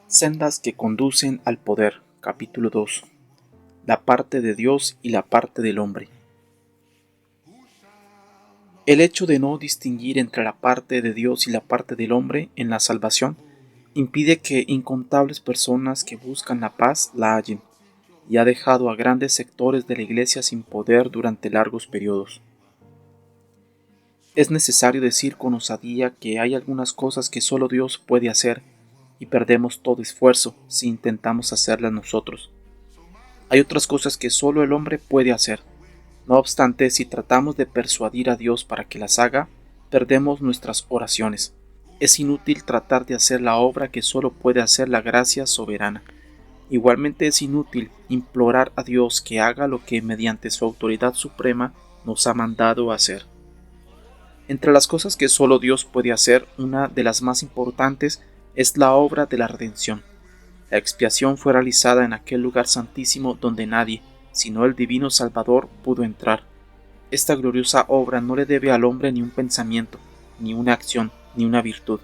Sendas que conducen al poder, capítulo 2. La parte de Dios y la parte del hombre. El hecho de no distinguir entre la parte de Dios y la parte del hombre en la salvación impide que incontables personas que buscan la paz la hallen, y ha dejado a grandes sectores de la Iglesia sin poder durante largos periodos. Es necesario decir con osadía que hay algunas cosas que solo Dios puede hacer, y perdemos todo esfuerzo si intentamos hacerlas nosotros. Hay otras cosas que solo el hombre puede hacer. No obstante, si tratamos de persuadir a Dios para que las haga, perdemos nuestras oraciones. Es inútil tratar de hacer la obra que solo puede hacer la gracia soberana. Igualmente es inútil implorar a Dios que haga lo que mediante su autoridad suprema nos ha mandado hacer. Entre las cosas que solo Dios puede hacer, una de las más importantes es la obra de la redención. La expiación fue realizada en aquel lugar santísimo donde nadie, sino el divino Salvador, pudo entrar. Esta gloriosa obra no le debe al hombre ni un pensamiento, ni una acción, ni una virtud.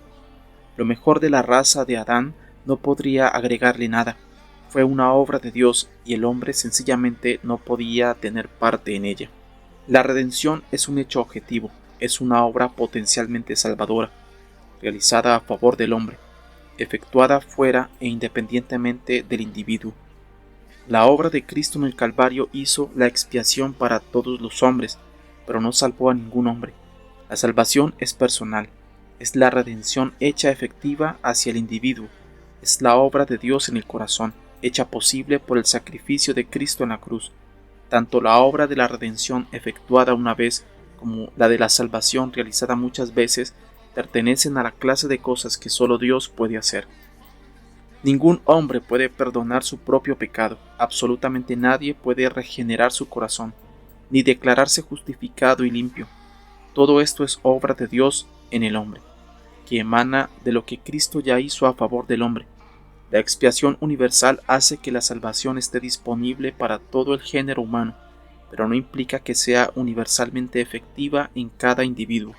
Lo mejor de la raza de Adán no podría agregarle nada. Fue una obra de Dios y el hombre sencillamente no podía tener parte en ella. La redención es un hecho objetivo, es una obra potencialmente salvadora, realizada a favor del hombre, efectuada fuera e independientemente del individuo. La obra de Cristo en el Calvario hizo la expiación para todos los hombres, pero no salvó a ningún hombre. La salvación es personal, es la redención hecha efectiva hacia el individuo, es la obra de Dios en el corazón, hecha posible por el sacrificio de Cristo en la cruz. Tanto la obra de la redención efectuada una vez como la de la salvación realizada muchas veces pertenecen a la clase de cosas que solo Dios puede hacer. Ningún hombre puede perdonar su propio pecado, absolutamente nadie puede regenerar su corazón, ni declararse justificado y limpio. Todo esto es obra de Dios en el hombre, que emana de lo que Cristo ya hizo a favor del hombre. La expiación universal hace que la salvación esté disponible para todo el género humano, pero no implica que sea universalmente efectiva en cada individuo.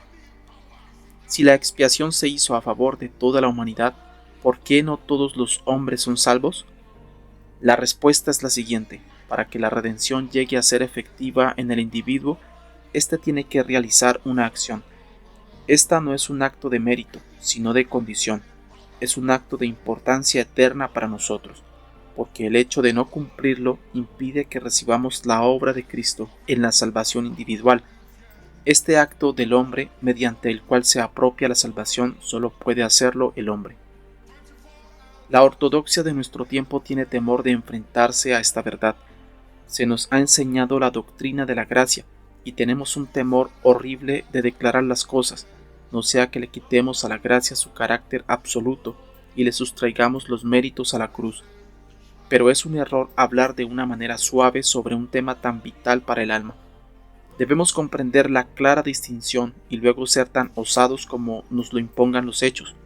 Si la expiación se hizo a favor de toda la humanidad, ¿por qué no todos los hombres son salvos? La respuesta es la siguiente: para que la redención llegue a ser efectiva en el individuo, éste tiene que realizar una acción. Esta no es un acto de mérito, sino de condición. Es un acto de importancia eterna para nosotros, porque el hecho de no cumplirlo impide que recibamos la obra de Cristo en la salvación individual. Este acto del hombre, mediante el cual se apropia la salvación, solo puede hacerlo el hombre. La ortodoxia de nuestro tiempo tiene temor de enfrentarse a esta verdad. Se nos ha enseñado la doctrina de la gracia, y tenemos un temor horrible de declarar las cosas, no sea que le quitemos a la gracia su carácter absoluto y le sustraigamos los méritos a la cruz. Pero es un error hablar de una manera suave sobre un tema tan vital para el alma. Debemos comprender la clara distinción y luego ser tan osados como nos lo impongan los hechos.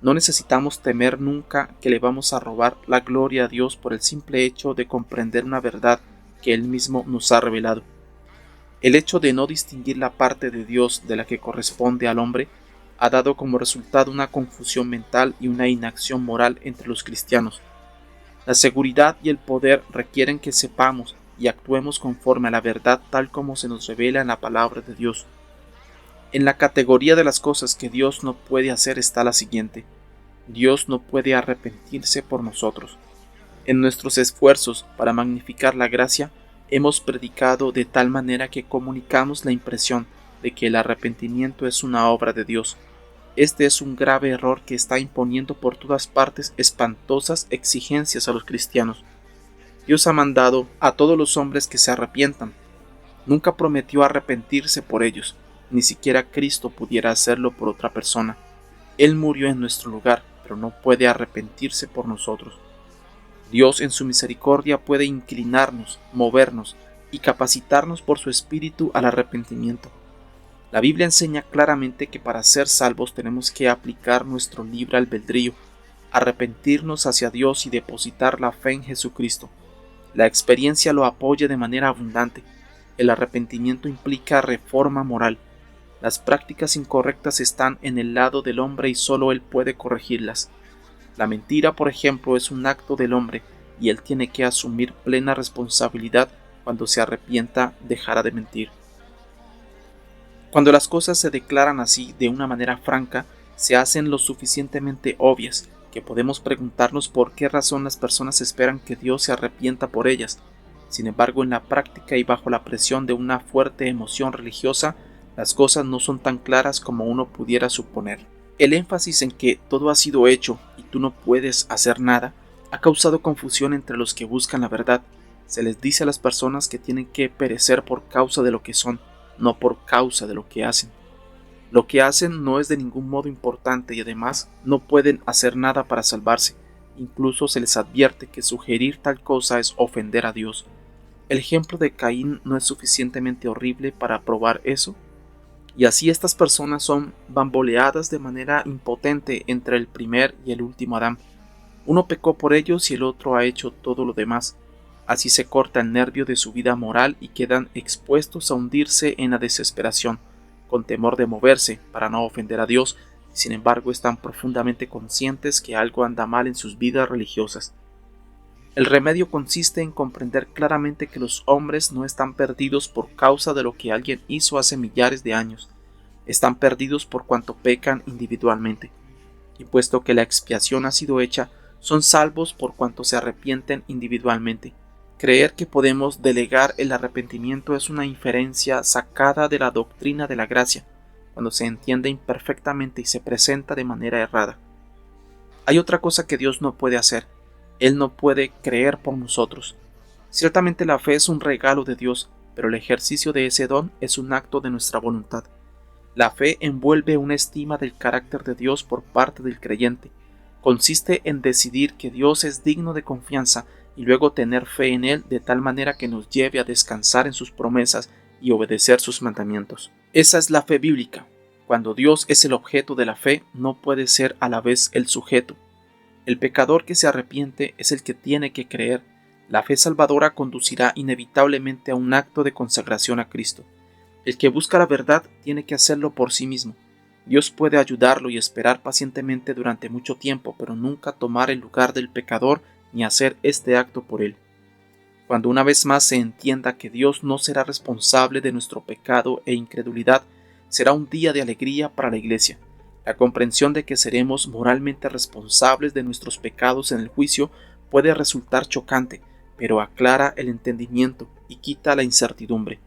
No necesitamos temer nunca que le vamos a robar la gloria a Dios por el simple hecho de comprender una verdad que Él mismo nos ha revelado. El hecho de no distinguir la parte de Dios de la que corresponde al hombre ha dado como resultado una confusión mental y una inacción moral entre los cristianos. La seguridad y el poder requieren que sepamos y actuemos conforme a la verdad tal como se nos revela en la palabra de Dios. En la categoría de las cosas que Dios no puede hacer está la siguiente: Dios no puede arrepentirse por nosotros. En nuestros esfuerzos para magnificar la gracia, hemos predicado de tal manera que comunicamos la impresión de que el arrepentimiento es una obra de Dios. Este es un grave error que está imponiendo por todas partes espantosas exigencias a los cristianos. Dios ha mandado a todos los hombres que se arrepientan. Nunca prometió arrepentirse por ellos, ni siquiera Cristo pudiera hacerlo por otra persona. Él murió en nuestro lugar, pero no puede arrepentirse por nosotros. Dios en su misericordia puede inclinarnos, movernos y capacitarnos por su espíritu al arrepentimiento. La Biblia enseña claramente que para ser salvos tenemos que aplicar nuestro libre albedrío, arrepentirnos hacia Dios y depositar la fe en Jesucristo. La experiencia lo apoya de manera abundante. El arrepentimiento implica reforma moral. Las prácticas incorrectas están en el lado del hombre y solo él puede corregirlas. La mentira, por ejemplo, es un acto del hombre y él tiene que asumir plena responsabilidad. Cuando se arrepienta, dejará de mentir. Cuando las cosas se declaran así de una manera franca, se hacen lo suficientemente obvias que podemos preguntarnos por qué razón las personas esperan que Dios se arrepienta por ellas. Sin embargo, en la práctica y bajo la presión de una fuerte emoción religiosa, las cosas no son tan claras como uno pudiera suponer. El énfasis en que todo ha sido hecho y tú no puedes hacer nada ha causado confusión entre los que buscan la verdad. Se les dice a las personas que tienen que perecer por causa de lo que son, no por causa de lo que hacen. Lo que hacen no es de ningún modo importante y además no pueden hacer nada para salvarse. Incluso se les advierte que sugerir tal cosa es ofender a Dios. ¿El ejemplo de Caín no es suficientemente horrible para probar eso? Y así estas personas son bamboleadas de manera impotente entre el primer y el último Adán. Uno pecó por ellos y el otro ha hecho todo lo demás. Así se corta el nervio de su vida moral y quedan expuestos a hundirse en la desesperación, con temor de moverse para no ofender a Dios, y sin embargo están profundamente conscientes que algo anda mal en sus vidas religiosas. El remedio consiste en comprender claramente que los hombres no están perdidos por causa de lo que alguien hizo hace millares de años, están perdidos por cuanto pecan individualmente, y puesto que la expiación ha sido hecha, son salvos por cuanto se arrepienten individualmente. Creer que podemos delegar el arrepentimiento es una inferencia sacada de la doctrina de la gracia, cuando se entiende imperfectamente y se presenta de manera errada. Hay otra cosa que Dios no puede hacer. Él no puede creer por nosotros. Ciertamente la fe es un regalo de Dios, pero el ejercicio de ese don es un acto de nuestra voluntad. La fe envuelve una estima del carácter de Dios por parte del creyente. Consiste en decidir que Dios es digno de confianza y luego tener fe en Él de tal manera que nos lleve a descansar en sus promesas y obedecer sus mandamientos. Esa es la fe bíblica. Cuando Dios es el objeto de la fe, no puede ser a la vez el sujeto. El pecador que se arrepiente es el que tiene que creer. La fe salvadora conducirá inevitablemente a un acto de consagración a Cristo. El que busca la verdad tiene que hacerlo por sí mismo. Dios puede ayudarlo y esperar pacientemente durante mucho tiempo, pero nunca tomar el lugar del pecador ni hacer este acto por él. Cuando una vez más se entienda que Dios no será responsable de nuestro pecado e incredulidad, será un día de alegría para la Iglesia. La comprensión de que seremos moralmente responsables de nuestros pecados en el juicio puede resultar chocante, pero aclara el entendimiento y quita la incertidumbre.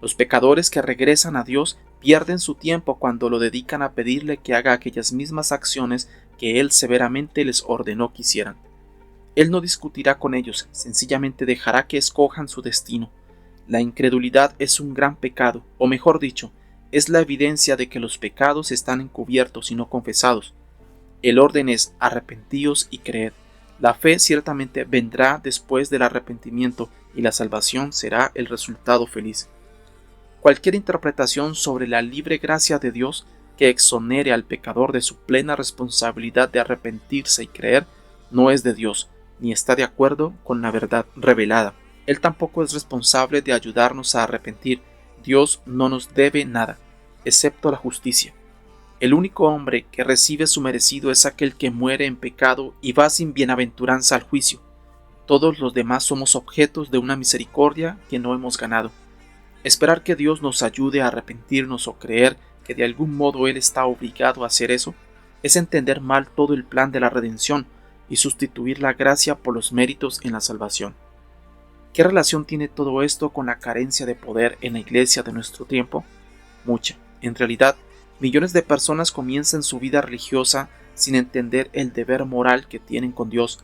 Los pecadores que regresan a Dios pierden su tiempo cuando lo dedican a pedirle que haga aquellas mismas acciones que Él severamente les ordenó que hicieran. Él no discutirá con ellos, sencillamente dejará que escojan su destino. La incredulidad es un gran pecado, o mejor dicho, es la evidencia de que los pecados están encubiertos y no confesados. El orden es arrepentíos y creed. La fe ciertamente vendrá después del arrepentimiento y la salvación será el resultado feliz. Cualquier interpretación sobre la libre gracia de Dios que exonere al pecador de su plena responsabilidad de arrepentirse y creer no es de Dios, ni está de acuerdo con la verdad revelada. Él tampoco es responsable de ayudarnos a arrepentir. Dios no nos debe nada, excepto la justicia. El único hombre que recibe su merecido es aquel que muere en pecado y va sin bienaventuranza al juicio. Todos los demás somos objetos de una misericordia que no hemos ganado. Esperar que Dios nos ayude a arrepentirnos o creer que de algún modo Él está obligado a hacer eso es entender mal todo el plan de la redención y sustituir la gracia por los méritos en la salvación. ¿Qué relación tiene todo esto con la carencia de poder en la iglesia de nuestro tiempo? Mucha. En realidad, millones de personas comienzan su vida religiosa sin entender el deber moral que tienen con Dios.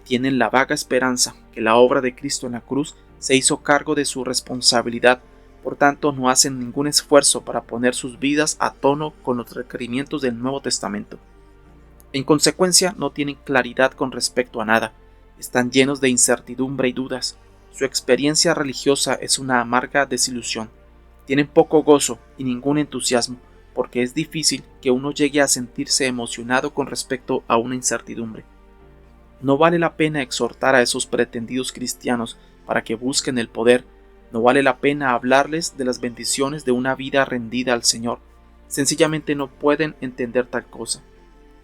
Tienen la vaga esperanza que la obra de Cristo en la cruz se hizo cargo de su responsabilidad, por tanto no hacen ningún esfuerzo para poner sus vidas a tono con los requerimientos del Nuevo Testamento. En consecuencia, no tienen claridad con respecto a nada, están llenos de incertidumbre y dudas. Su experiencia religiosa es una amarga desilusión. Tienen poco gozo y ningún entusiasmo, porque es difícil que uno llegue a sentirse emocionado con respecto a una incertidumbre. No vale la pena exhortar a esos pretendidos cristianos para que busquen el poder, no vale la pena hablarles de las bendiciones de una vida rendida al Señor. Sencillamente no pueden entender tal cosa.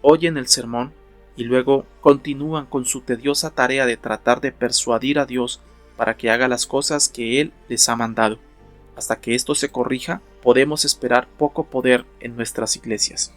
Oyen el sermón, y luego continúan con su tediosa tarea de tratar de persuadir a Dios para que haga las cosas que Él les ha mandado. Hasta que esto se corrija, podemos esperar poco poder en nuestras iglesias.